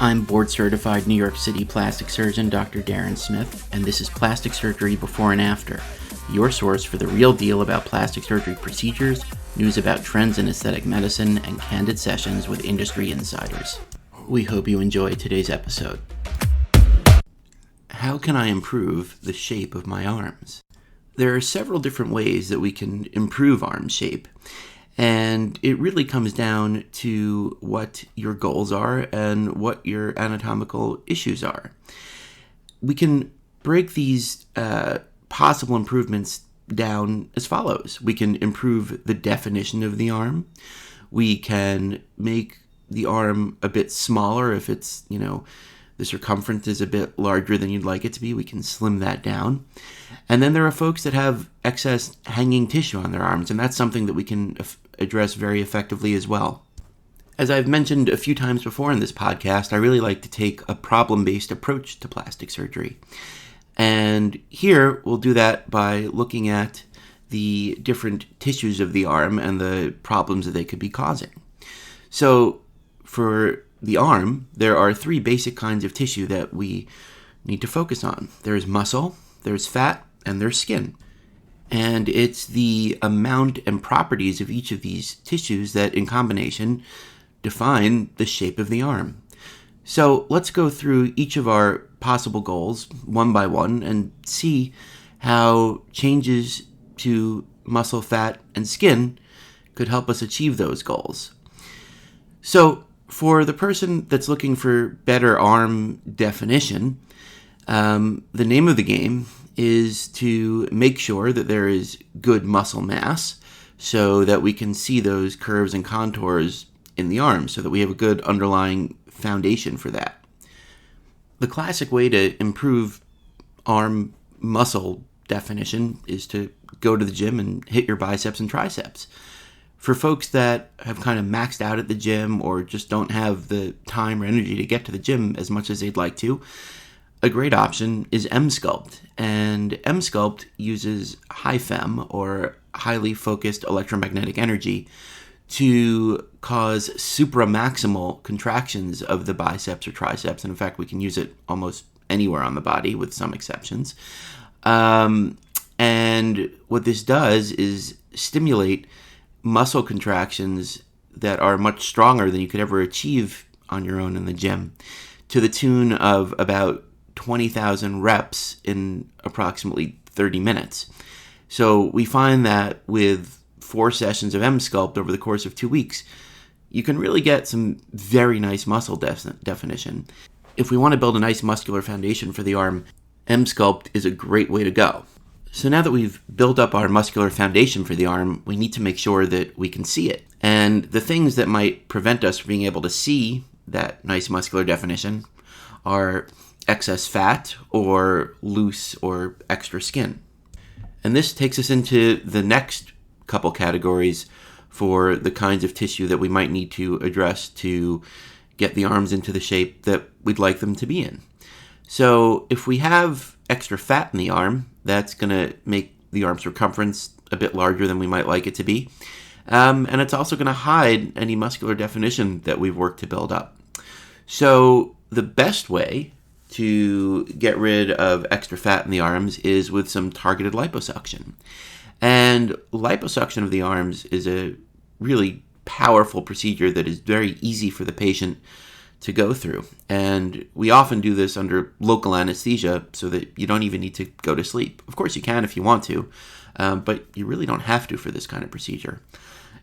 I'm board-certified New York City plastic surgeon Dr. Darren Smith, and this is Plastic Surgery Before and After, your source for the real deal about plastic surgery procedures, news about trends in aesthetic medicine, and candid sessions with industry insiders. We hope you enjoy today's episode. How can I improve the shape of my arms? There are several different ways that we can improve arm shape. And it really comes down to what your goals are and what your anatomical issues are. We can break these possible improvements down as follows. We can improve the definition of the arm. We can make the arm a bit smaller if it's, the circumference is a bit larger than you'd like it to be. We can slim that down. And then there are folks that have excess hanging tissue on their arms, and that's something that we can address very effectively as well. As I've mentioned a few times before in this podcast, I really like to take a problem-based approach to plastic surgery. And here we'll do that by looking at the different tissues of the arm and the problems that they could be causing. So for the arm, there are three basic kinds of tissue that we need to focus on. There's muscle, there's fat, and there's skin. And it's the amount and properties of each of these tissues that, in combination, define the shape of the arm. So let's go through each of our possible goals one by one and see how changes to muscle, fat, and skin could help us achieve those goals. So for the person that's looking for better arm definition, the name of the game is to make sure that there is good muscle mass so that we can see those curves and contours in the arm so that we have a good underlying foundation for that. The classic way to improve arm muscle definition is to go to the gym and hit your biceps and triceps. For folks that have kind of maxed out at the gym or just don't have the time or energy to get to the gym as much as they'd like to, a great option is M-Sculpt, and M-Sculpt uses high-FEM, or highly focused electromagnetic energy, to cause supramaximal contractions of the biceps or triceps, and in fact we can use it almost anywhere on the body with some exceptions. And what this does is stimulate muscle contractions that are much stronger than you could ever achieve on your own in the gym, to the tune of about 20,000 reps in approximately 30 minutes. So we find that with 4 sessions of M-Sculpt over the course of 2 weeks, you can really get some very nice muscle definition. If we want to build a nice muscular foundation for the arm, M-Sculpt is a great way to go. So now that we've built up our muscular foundation for the arm, we need to make sure that we can see it. And the things that might prevent us from being able to see that nice muscular definition are excess fat or loose or extra skin. And this takes us into the next couple categories for the kinds of tissue that we might need to address to get the arms into the shape that we'd like them to be in. So if we have extra fat in the arm, that's going to make the arm circumference a bit larger than we might like it to be. And it's also going to hide any muscular definition that we've worked to build up. So the best way to get rid of extra fat in the arms is with some targeted liposuction. And liposuction of the arms is a really powerful procedure that is very easy for the patient to go through. And we often do this under local anesthesia so that you don't even need to go to sleep. Of course you can if you want to, but you really don't have to for this kind of procedure.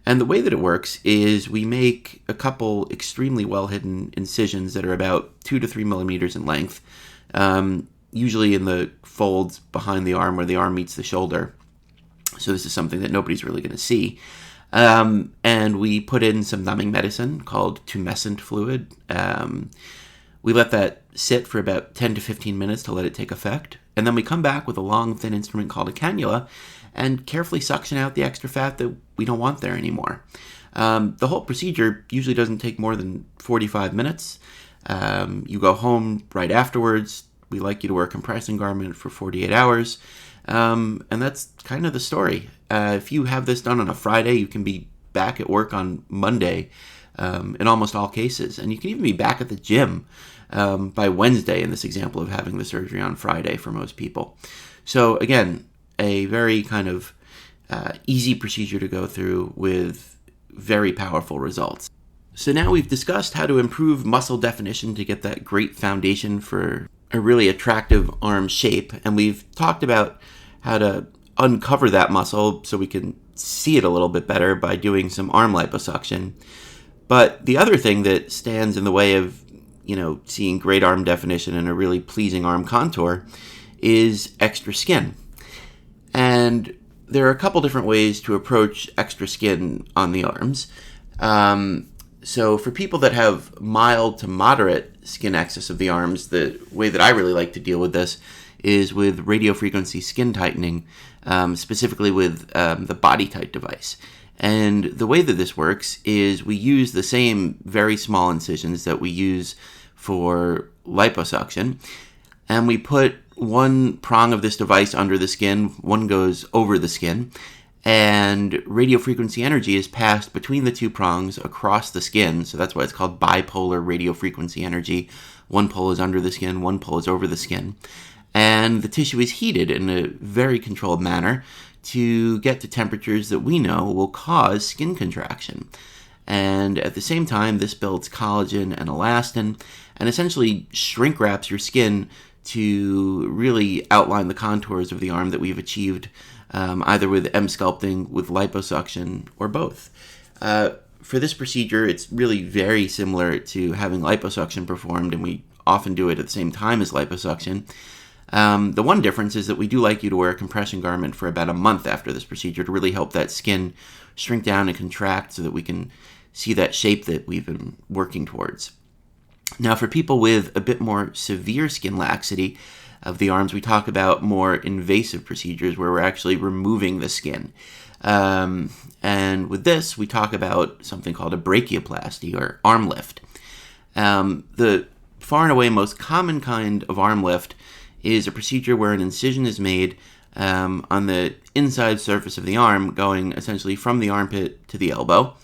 And the way that it works is we make a couple extremely well-hidden incisions that are about 2 to 3 millimeters in length, usually in the folds behind the arm where the arm meets the shoulder. So this is something that nobody's really going to see. And we put in some numbing medicine called tumescent fluid. We let that sit for about 10 to 15 minutes to let it take effect. And then we come back with a long, thin instrument called a cannula and carefully suction out the extra fat that we don't want there anymore. The whole procedure usually doesn't take more than 45 minutes. You go home right afterwards. We like you to wear a compressing garment for 48 hours. And that's kind of the story. If you have this done on a Friday, you can be back at work on Monday in almost all cases. And you can even be back at the gym by Wednesday in this example of having the surgery on Friday for most people. So again, a very kind of easy procedure to go through with very powerful results. So now we've discussed how to improve muscle definition to get that great foundation for a really attractive arm shape, and we've talked about how to uncover that muscle so we can see it a little bit better by doing some arm liposuction. But the other thing that stands in the way of, seeing great arm definition and a really pleasing arm contour is extra skin. And there are a couple different ways to approach extra skin on the arms. So for people that have mild to moderate skin excess of the arms, the way that I really like to deal with this is with radiofrequency skin tightening, specifically with the BodyTite device. And the way that this works is we use the same very small incisions that we use for liposuction, and we put one prong of this device under the skin, one goes over the skin, and radiofrequency energy is passed between the two prongs across the skin. So that's why it's called bipolar radiofrequency energy. One pole is under the skin, one pole is over the skin. And the tissue is heated in a very controlled manner to get to temperatures that we know will cause skin contraction. And at the same time, this builds collagen and elastin and essentially shrink wraps your skin to really outline the contours of the arm that we've achieved either with M-sculpting, with liposuction, or both. For this procedure, it's really very similar to having liposuction performed, and we often do it at the same time as liposuction. The one difference is that we do like you to wear a compression garment for about a month after this procedure to really help that skin shrink down and contract so that we can see that shape that we've been working towards. Now, for people with a bit more severe skin laxity of the arms, we talk about more invasive procedures where we're actually removing the skin. And with this, we talk about something called a brachioplasty or arm lift. The far and away most common kind of arm lift is a procedure where an incision is made on the inside surface of the arm, going essentially from the armpit to the elbow.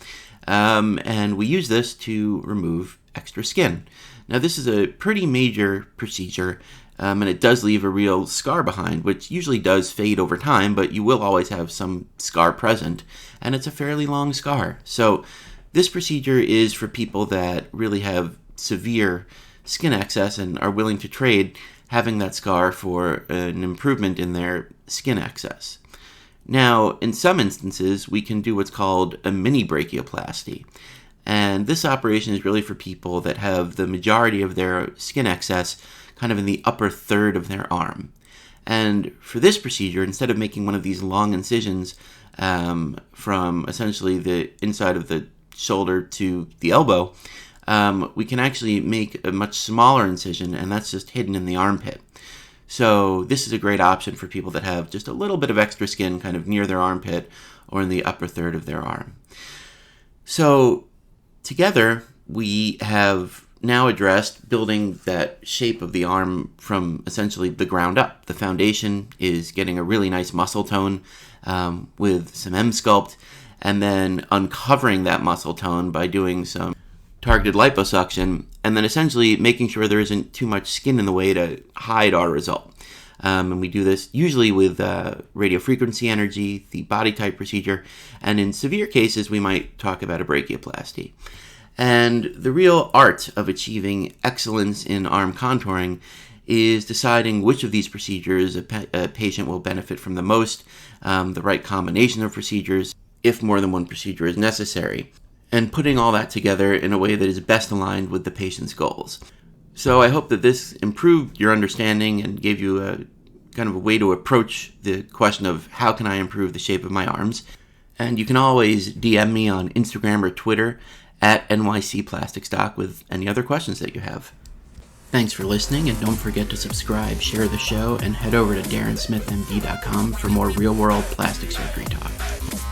And we use this to remove extra skin. Now, this is a pretty major procedure, and it does leave a real scar behind, which usually does fade over time, but you will always have some scar present, and it's a fairly long scar. So this procedure is for people that really have severe skin excess and are willing to trade having that scar for an improvement in their skin excess. Now, in some instances, we can do what's called a mini brachioplasty. And this operation is really for people that have the majority of their skin excess kind of in the upper third of their arm. And for this procedure, instead of making one of these long incisions from essentially the inside of the shoulder to the elbow, we can actually make a much smaller incision, and that's just hidden in the armpit. So this is a great option for people that have just a little bit of extra skin kind of near their armpit or in the upper third of their arm. So together, we have now addressed building that shape of the arm from essentially the ground up. The foundation is getting a really nice muscle tone with some M-sculpt, and then uncovering that muscle tone by doing some targeted liposuction, and then essentially making sure there isn't too much skin in the way to hide our result. And we do this usually with radiofrequency energy, the BodyTite procedure, and in severe cases, we might talk about a brachioplasty. And the real art of achieving excellence in arm contouring is deciding which of these procedures a patient will benefit from the most, the right combination of procedures, if more than one procedure is necessary, and putting all that together in a way that is best aligned with the patient's goals. So I hope that this improved your understanding and gave you a kind of a way to approach the question of how can I improve the shape of my arms. And you can always DM me on Instagram or Twitter at NYC Plastic Stock with any other questions that you have. Thanks for listening, and don't forget to subscribe, share the show, and head over to DarrenSmithMD.com for more real-world plastic surgery talk.